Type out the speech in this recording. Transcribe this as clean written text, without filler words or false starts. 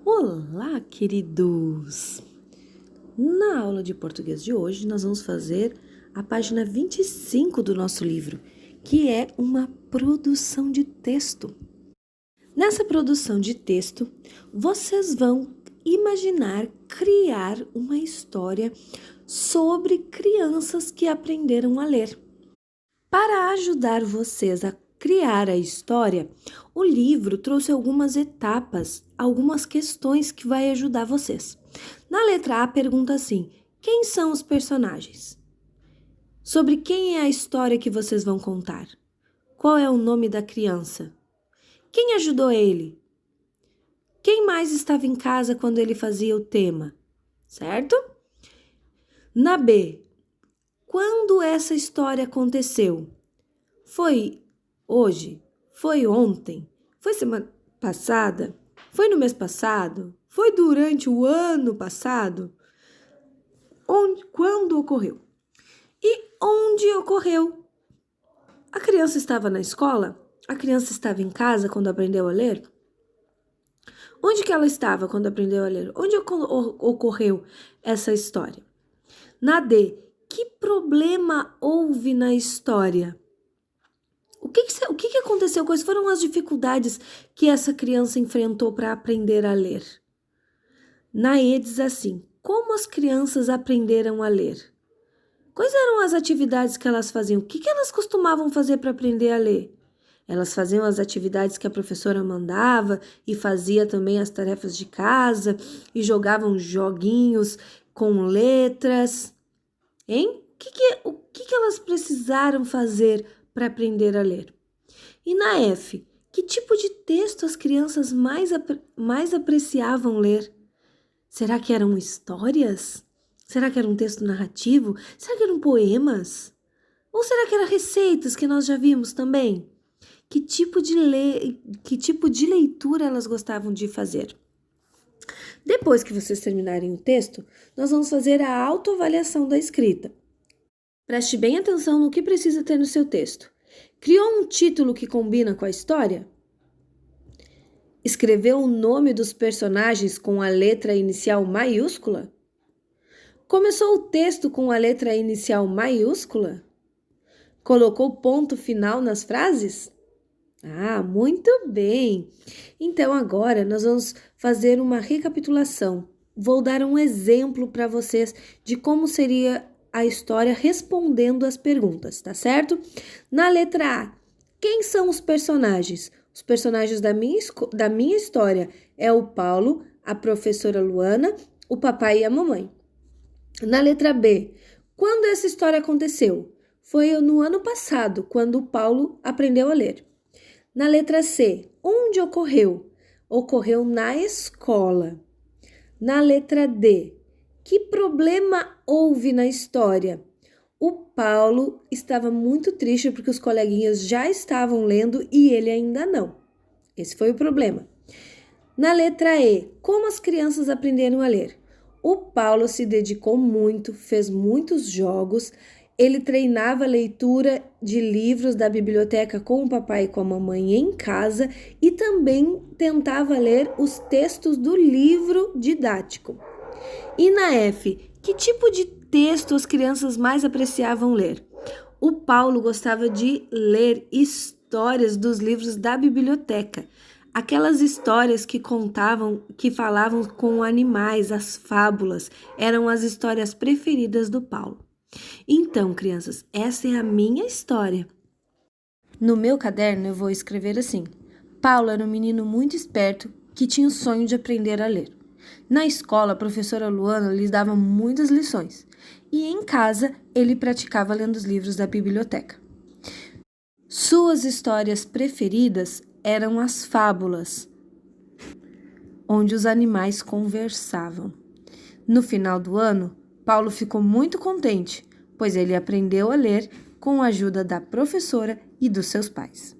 Olá, queridos! Na aula de português de hoje, nós vamos fazer a página 25 do nosso livro, que é uma produção de texto. Nessa produção de texto, vocês vão imaginar criar uma história sobre crianças que aprenderam a ler. Para ajudar vocês a criar a história, o livro trouxe algumas etapas, algumas questões que vai ajudar vocês. Na letra A pergunta assim: quem são os personagens? Sobre quem é a história que vocês vão contar? Qual é o nome da criança? Quem ajudou ele? Quem mais estava em casa quando ele fazia o tema? Certo? Na B, quando essa história aconteceu? Foi hoje? Foi ontem? Foi semana passada? Foi no mês passado? Foi durante o ano passado? Quando ocorreu? E onde ocorreu? A criança estava na escola? A criança estava em casa quando aprendeu a ler? Onde que ela estava quando aprendeu a ler? Onde ocorreu essa história? Na D, que problema houve na história? O que aconteceu? Quais foram as dificuldades que essa criança enfrentou para aprender a ler? Na E diz assim: como as crianças aprenderam a ler? Quais eram as atividades que elas faziam? O que elas costumavam fazer para aprender a ler? Elas faziam as atividades que a professora mandava e fazia também as tarefas de casa e jogavam joguinhos com letras, hein? O que elas precisaram fazer para aprender a ler? E na F, que tipo de texto as crianças mais apreciavam ler? Será que eram histórias? Será que era um texto narrativo? Será que eram poemas? Ou será que eram receitas que nós já vimos também? Que tipo de leitura elas gostavam de fazer? Depois que vocês terminarem o texto, nós vamos fazer a autoavaliação da escrita. Preste bem atenção no que precisa ter no seu texto. Criou um título que combina com a história? Escreveu o nome dos personagens com a letra inicial maiúscula? Começou o texto com a letra inicial maiúscula? Colocou ponto final nas frases? Ah, muito bem! Então agora nós vamos fazer uma recapitulação. Vou dar um exemplo para vocês de como seria a história respondendo as perguntas, tá certo? Na letra A, quem são os personagens? Os personagens da minha história é o Paulo, a professora Luana, o papai e a mamãe. Na letra B, quando essa história aconteceu? Foi no ano passado, quando o Paulo aprendeu a ler. Na letra C, onde ocorreu? Ocorreu na escola. Na letra D, que problema houve na história? O Paulo estava muito triste porque os coleguinhas já estavam lendo e ele ainda não. Esse foi o problema. Na letra E, como as crianças aprenderam a ler? O Paulo se dedicou muito, fez muitos jogos, ele treinava a leitura de livros da biblioteca com o papai e com a mamãe em casa e também tentava ler os textos do livro didático. E na F, que tipo de texto as crianças mais apreciavam ler? O Paulo gostava de ler histórias dos livros da biblioteca. Aquelas histórias que falavam com animais, as fábulas, eram as histórias preferidas do Paulo. Então, crianças, essa é a minha história. No meu caderno eu vou escrever assim: Paulo era um menino muito esperto que tinha o sonho de aprender a ler. Na escola, a professora Luana lhe dava muitas lições e em casa ele praticava lendo os livros da biblioteca. Suas histórias preferidas eram as fábulas, onde os animais conversavam. No final do ano, Paulo ficou muito contente, pois ele aprendeu a ler com a ajuda da professora e dos seus pais.